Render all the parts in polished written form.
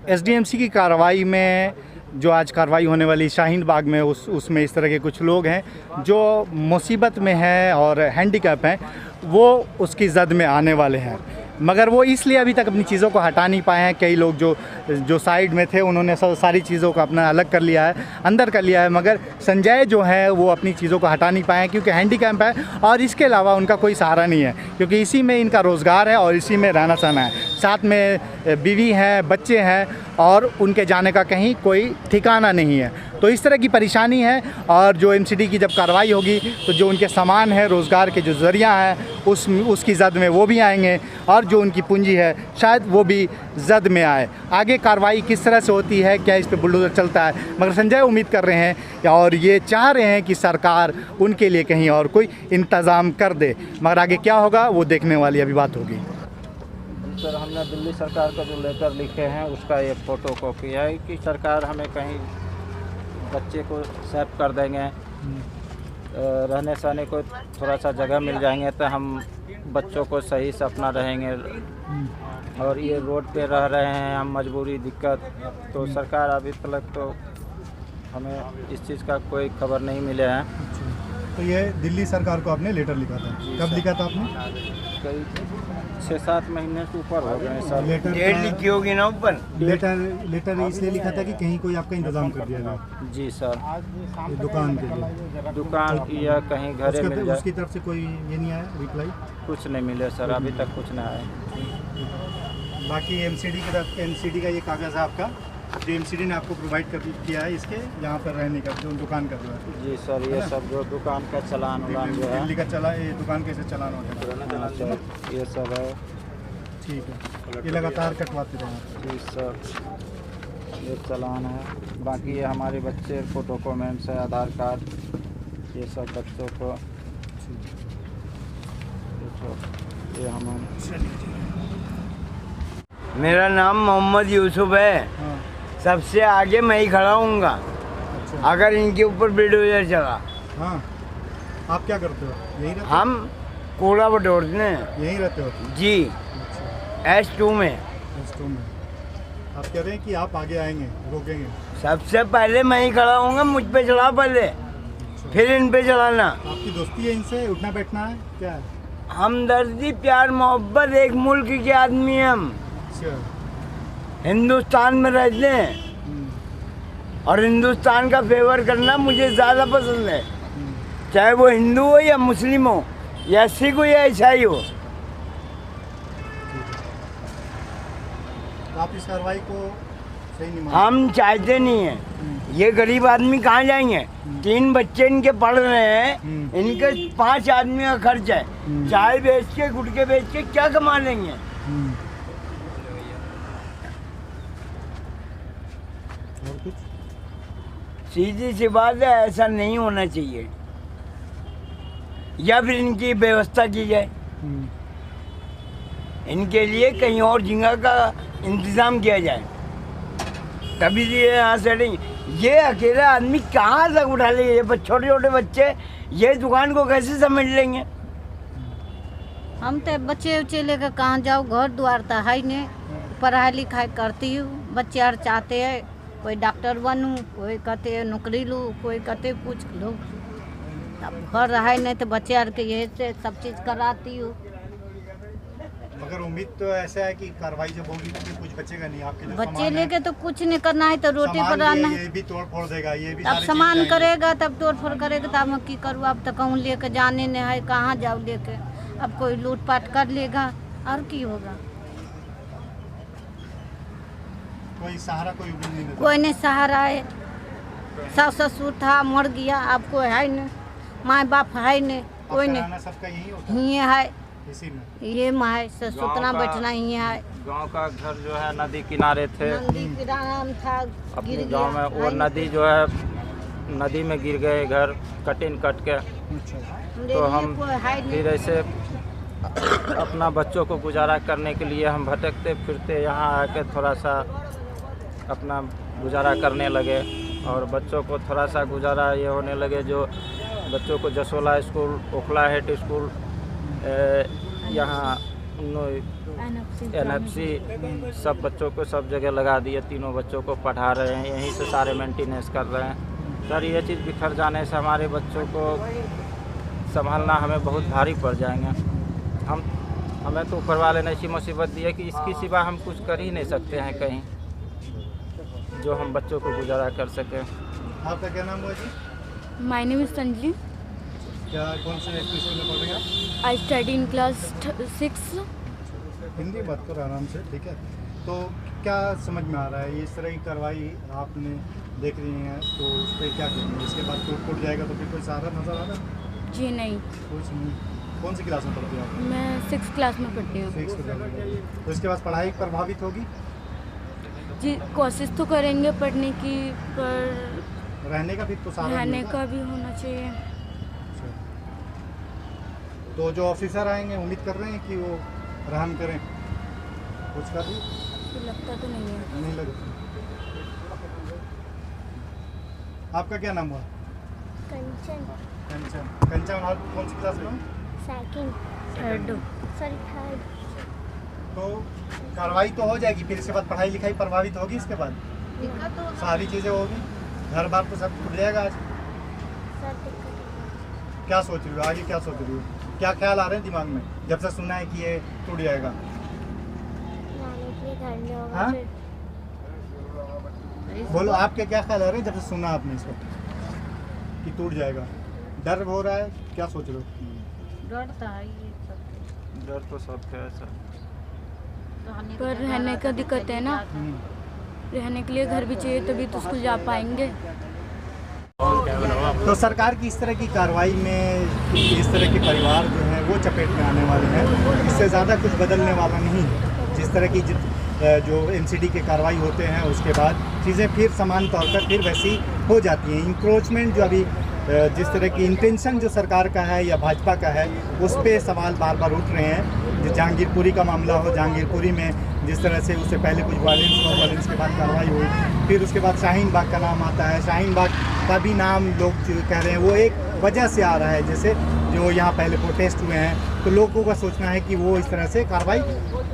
SDMC की कार्रवाई में जो आज कार्रवाई होने वाली शाहीन बाग में उसमें इस तरह के कुछ लोग हैं जो मुसीबत में हैं और हैंडीकैप हैं, वो उसकी जद में आने वाले हैं, मगर वो इसलिए अभी तक अपनी चीज़ों को हटा नहीं पाए हैं। कई लोग जो साइड में थे उन्होंने सारी चीज़ों को अपना अलग कर लिया है, अंदर कर लिया है, मगर संजय जो है वो अपनी चीज़ों को हटा नहीं पाए हैं क्योंकि हैंडीकैप है और इसके अलावा उनका कोई सहारा नहीं है, क्योंकि इसी में इनका रोज़गार है और इसी में रहना सहना है। साथ में बीवी हैं, बच्चे हैं और उनके जाने का कहीं कोई ठिकाना नहीं है। तो इस तरह की परेशानी है और जो एमसीडी की जब कार्रवाई होगी तो जो उनके सामान है, रोज़गार के जो ज़रिया हैं उसकी जद में वो भी आएंगे और जो उनकी पूंजी है शायद वो भी जद में आए। आगे कार्रवाई किस तरह से होती है, क्या इस पे बुलडोज़र चलता है, मगर संजय उम्मीद कर रहे हैं और ये चाह रहे हैं कि सरकार उनके लिए कहीं और कोई इंतज़ाम कर दे, मगर आगे क्या होगा वो देखने वाली अभी बात होगी। सर, हमने दिल्ली सरकार का जो लेटर लिखे हैं उसका ये फ़ोटो कॉपी है कि सरकार हमें कहीं बच्चे को सेफ कर देंगे, रहने सहने को थोड़ा सा जगह मिल जाएंगे तो हम बच्चों को सही से अपना रहेंगे। और ये रोड पे रह रहे हैं हम, मजबूरी दिक्कत, तो सरकार अभी तक तो हमें इस चीज़ का कोई खबर नहीं मिले हैं। तो ये दिल्ली सरकार को आपने लेटर लिखा था, कब लिखा था आपने? कई 6-7 महीने से ऊपर हो गए सर। लेटर डेट लिखी होगी ना ऊपर। लेटर इसलिए लिखा था कि कहीं कोई आपका इंतज़ाम कर दिया जाए। जी सर, दुकान के लिए, दुकान की या कहीं घरे मिल जाए। उसकी तरफ से कोई ये नहीं आया रिप्लाई? कुछ नहीं मिले सर, अभी तक कुछ नहीं आया। बाकी एमसीडी का ये कागज़ है आपका, जो एमसीडी ने आपको प्रोवाइड कर दिया है इसके यहाँ पर रहने का, जो दुकान का जो है। जी सर, ये सब जो दुकान का चलान उलान जो है, दिल्ली का चला, ये दुकान कैसे चलान हो जाता हाँ सर, ये सब है। ठीक है, ये लगातार कटवाते रहे। जी सर, ये चलान है। बाकी ये हमारे बच्चे को डॉक्यूमेंट्स है, आधार कार्ड, ये सब बच्चों को। ये हम मेरा नाम मोहम्मद यूसुफ है। हाँ। सबसे आगे मैं ही खड़ा हूँगा अच्छा। अगर इनके ऊपर बुलडोजर चला। हाँ, आप क्या करते हो? यहीं रहते हो? हम कूड़ा बटोरते हैं। यहीं रहते हो? जी, अच्छा, S2 में। रेस्टोरेंट में। आप कह रहे हैं कि आप आगे आएंगे, रोकेंगे? सबसे पहले मैं ही खड़ा हूँगा, मुझ पे चला पहले, फिर इन पे चलाना। आपकी दोस्ती है इनसे, उठना बैठना है क्या है? हमदर्दी, प्यार, मोहब्बत, एक मुल्क के आदमी हैं हम, अच्छा। हिंदुस्तान में रहते हैं और हिंदुस्तान का फेवर करना मुझे ज़्यादा पसंद है, चाहे वो हिंदू हो या मुस्लिम हो या सिख हो या ईसाई हो। तो आप इस कार्रवाई को सही नहीं मानते? हम चाहते नहीं हैं, ये गरीब आदमी कहाँ जाएंगे? 3 बच्चे इनके पढ़ रहे हैं, इनके 5 आदमी का खर्च है, चाय बेच के गुटके बेच के क्या कमा लेंगे? और कुछ? सीधी सी बात है, ऐसा नहीं होना चाहिए, या फिर इनकी व्यवस्था की जाए, इनके लिए कहीं और जगह का इंतज़ाम किया जाए, तभी ये यहाँ से नहीं। ये अकेला आदमी कहाँ तक उठा लेंगे? ये छोटे छोटे बच्चे ये दुकान को कैसे समझ लेंगे? हम तो बच्चे उच्चे लेकर कहाँ जाओ, घर द्वार तो है नहीं, पढ़ाई लिखाई करती हूँ, बच्चे और चाहते हैं कोई डॉक्टर बनूँ, कोई कहते हैं नौकरी लूँ, कोई कहते कुछ लो, अब घर रहा नहीं तो बच्चे और के यही से सब चीज़ कराती हूँ। मगर उम्मीद तो ऐसा है कि कार्रवाई जब होगी तो कुछ बचेगा नहीं आपके जो बच्चे सामान लेके है, तो कुछ नहीं करना है, तो रोटी सामान बनाना ये है। भी तोड़ फोड़ देगा, ये भी अब सारी सामान चीजें करेगा तब तोड़ फोड़ करेगा, तब हम की करूँ? अब तो कहूँ लेके जाने नहीं है, कहाँ जाओ लेके? अब कोई लूटपाट कर लेगा और की होगा? कोई सहारा, कोई उम्मीद नहीं नजर। कोई नहीं सहारा है, सास ससुर था मर गया, अब कोई है नहीं, माँ बाप है नहीं, कोई नहीं, कराना सबका यही होता है, ही है, इसी में। ये माँ सुतना बैठना ही है। गांव का घर जो है नदी किनारे थे, नंदी किराना था, अपने गिर गांव गया, में वो नदी जो है, नदी में गिर गए घर कटिन कट के। तो हम फिर ऐसे अपना बच्चों को गुजारा करने के लिए हम भटकते फिरते यहाँ आके थोड़ा सा अपना गुजारा करने लगे, और बच्चों को थोड़ा सा गुजारा ये होने लगे, जो बच्चों को Jasola school, Okhla head school, यहाँ NFC सब बच्चों को सब जगह लगा दिए, तीनों बच्चों को पढ़ा रहे हैं, यहीं से सारे मेंटेनेंस कर रहे हैं। सर ये चीज़ बिखर जाने से हमारे बच्चों को संभालना हमें बहुत भारी पड़ जाएंगे। हमें तो ऊपर वाले ने ऐसी मुसीबत दी है कि इसकी सिवा हम कुछ कर ही नहीं सकते हैं कहीं जो हम बच्चों को गुजारा कर सकें। आपका क्या नाम हुआ जी? My name is Sanjali. क्या कौन से स्कूल में पढ़ रहे हैं आप? I study in class 6। Hindi बात करो आराम से, ठीक है। तो क्या समझ में आ रहा है, इस तरह की कार्रवाई आपने देख रही हैं तो उस पर क्या करेंगे? इसके बाद कोर्ट कोर्ट जाएगा तो फिर कोई सहारा नजर आ रहा है? जी नहीं, कुछ नहीं। कौन सी क्लास में पढ़ती हैं आप? मैं 6th क्लास में पढ़ती हूँ। 6th में। तो इसके बाद पढ़ाई प्रभावित होगी? जी कोशिश तो करेंगे पढ़ने की, पर रहने का भी तो सहारा रहने मिलेगा। का भी होना चाहिए। अच्छा। तो जो ऑफिसर आएंगे उम्मीद कर रहे हैं कि वो रहम करें, कुछ कर भी तो लगता तो नहीं है। नहीं लग। आपका क्या नाम हुआ? कंचन। कंचन। कंचन आप कौन सी क्लास में हो? सेकंड। थर्ड। Sorry third. तो कार्रवाई तो हो जाएगी, फिर इसके बाद पढ़ाई लिखाई प्रभावित होगी, इसके बाद दिक्कत तो सारी चीज़ें होगी, घर बार तो सब टूट जाएगा। आज सर दिक्कत। क्या सोच रही हो, आगे क्या सोच रही हो, क्या ख्याल आ रहे हैं दिमाग में जब से सुना है कि ये टूट जाएगा? नानी के लिए घर में होगा हाँ? फिर। बोलो आपके क्या ख्याल आ रहे हैं जब से सुना आपने इसको कि टूट जाएगा? डर हो रहा है, क्या सोच रहे हो? डरता है ये सब। डर तो सब है सर। पर रहने का दिक्कत है ना, रहने के लिए घर भी चाहिए तभी तो स्कूल जा पाएंगे। तो सरकार की इस तरह की कार्रवाई में इस तरह के परिवार जो हैं वो चपेट में आने वाले हैं, इससे ज़्यादा कुछ बदलने वाला नहीं है। जिस तरह की जो एमसीडी के कार्रवाई होते हैं उसके बाद चीज़ें फिर समान तौर पर फिर वैसी हो जाती हैं। इंक्रोचमेंट जो अभी जिस तरह की इंटेंशन जो सरकार का है या भाजपा का है उस पर सवाल बार बार उठ रहे हैं। जो जहांगीरपुरी का मामला हो, जहांगीरपुरी में जिस तरह से उससे पहले कुछ वायलेंस के बाद कार्रवाई हुई, फिर उसके बाद शाहीन बाग का नाम आता है। शाहीन बाग का भी नाम लोग कह रहे हैं वो एक वजह से आ रहा है, जैसे जो यहाँ पहले प्रोटेस्ट हुए हैं तो लोगों का सोचना है कि वो इस तरह से कार्रवाई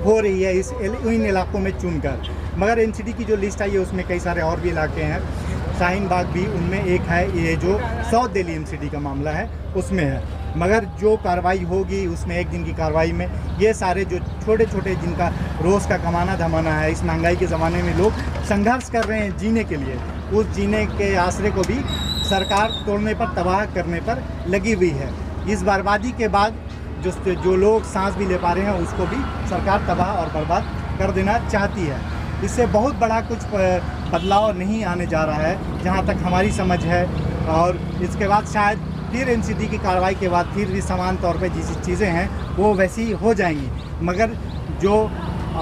हो रही है इन इलाकों में चुनकर। मगर एनसीडी की जो लिस्ट आई है उसमें कई सारे और भी इलाके हैं, शाहीन बाग भी उनमें एक है। ये जो साउथ दिल्ली एमसीडी का मामला है उसमें है। मगर जो कार्रवाई होगी उसमें एक दिन की कार्रवाई में ये सारे जो छोटे छोटे जिनका रोज़ का कमाना धमाना है, इस महंगाई के ज़माने में लोग संघर्ष कर रहे हैं जीने के लिए, उस जीने के आसरे को भी सरकार तोड़ने पर, तबाह करने पर लगी हुई है। इस बर्बादी के बाद जो लोग सांस भी ले पा रहे हैं उसको भी सरकार तबाह और बर्बाद कर देना चाहती है। इससे बहुत बड़ा कुछ बदलाव नहीं आने जा रहा है जहाँ तक हमारी समझ है। और इसके बाद शायद फिर एनसीडी की कार्रवाई के बाद फिर भी समान तौर पे जैसी चीज़ें हैं वो वैसी हो जाएंगी। मगर जो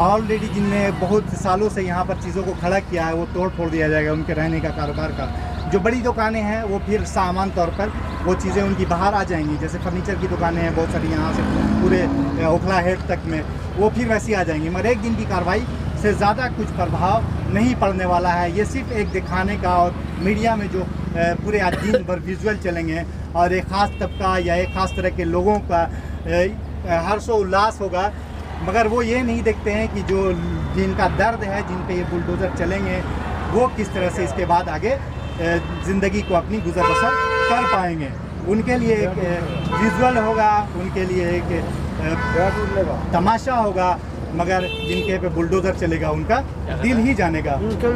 ऑलरेडी जिनने बहुत सालों से यहाँ पर चीज़ों को खड़ा किया है वो तोड़ फोड़ दिया जाएगा, उनके रहने का, कारोबार का। जो बड़ी दुकानें हैं वो फिर सामान तौर पर वो चीज़ें उनकी बाहर आ जाएंगी, जैसे फर्नीचर की दुकानें हैं बहुत सारी यहाँ से पूरे ओखला हेड तक में, वो फिर वैसी आ जाएंगी। मगर एक दिन की कार्रवाई से ज़्यादा कुछ प्रभाव नहीं पड़ने वाला है। ये सिर्फ एक दिखाने का, और मीडिया में जो पूरे आज दिन भर विजुअल चलेंगे और एक ख़ास तबका या एक ख़ास तरह के लोगों का हर्षोल्लास होगा, मगर वो ये नहीं देखते हैं कि जो जिनका दर्द है, जिन पे ये बुलडोज़र चलेंगे, वो किस तरह से इसके बाद आगे ज़िंदगी को अपनी गुजर बसर कर पाएंगे। उनके लिए एक विजुअल होगा, उनके लिए एक तमाशा होगा, मगर जिनके पे बुलडोज़र चलेगा उनका दिल ही जानेगा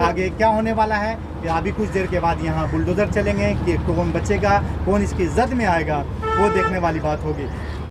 आगे क्या होने वाला है। या अभी कुछ देर के बाद यहाँ बुलडोज़र चलेंगे कि कौन बचेगा, कौन इसकी जद में आएगा, वो देखने वाली बात होगी।